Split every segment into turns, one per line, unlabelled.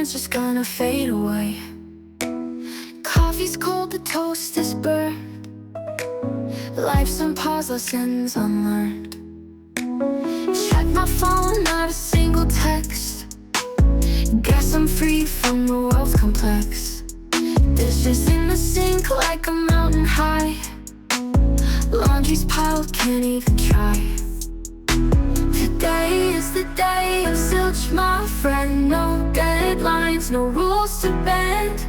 plans just gonna fade away. Coffee's cold, the toast is burned. Life's on pause, lessons unlearned. Check my phone, not a single text. Guess I'm free from the world's complex. Dishes in the sink like a mountain high. Laundry's piled, can't even try. Today is the day of zilch, my friend. No deadlines, no rules to bend.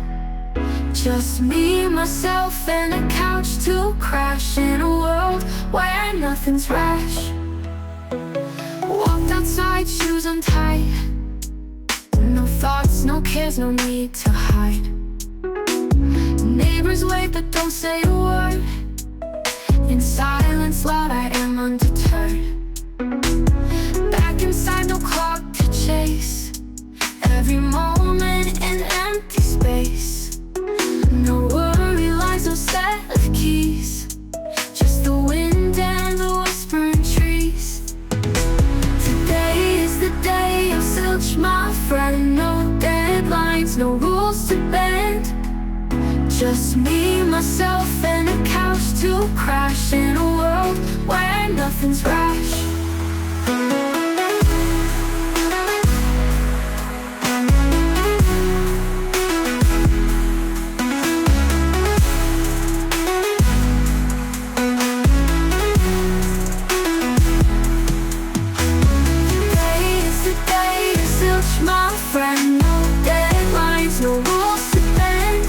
Just me, myself, and a couch to crash. In a world where nothing's rash. Walked outside, shoes untied. No thoughts, no cares, no need to hide. Neighbors wave but don't say a word. In silence loud, I am undeterred. Back inside, no clock to chase. Every moment an empty space. No worry lies, no set of keys. Just the wind and the whispering trees. Today is the day of zilch, my friend. No deadlines, no rules to bend. Just me, myself, and a couch to crash. In a world where nothing's rash. Today is the day of zilch, my friend. No deadlines, no rules to bend.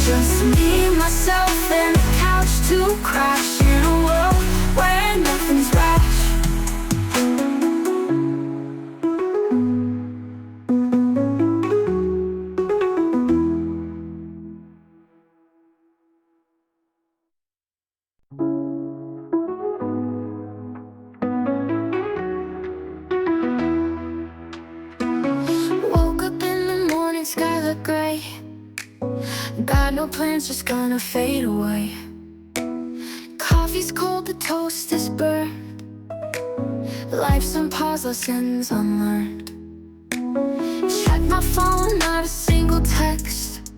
Just me, myself, and a couch to crash. In a world where nothing's rash. Woke up in the morning, sky looked gray. Got no plans, just gonna fade away. Coffee's cold, the toast is burned. Life's on pause, lessons unlearned. Check my phone, not a single text.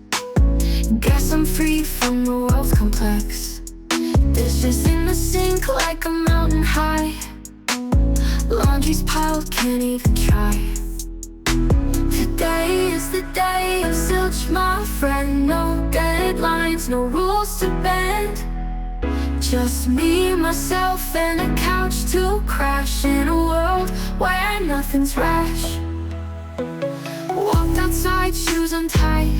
Guess I'm free from the world's complex. Dishes in the sink like a mountain high. Laundry's piled, can't even try. Today is the day of zilch, my friend. No deadlines, no rules to bend. Just me, myself, and a couch to crash. In a world where nothing's rash. Walked outside, shoes untied.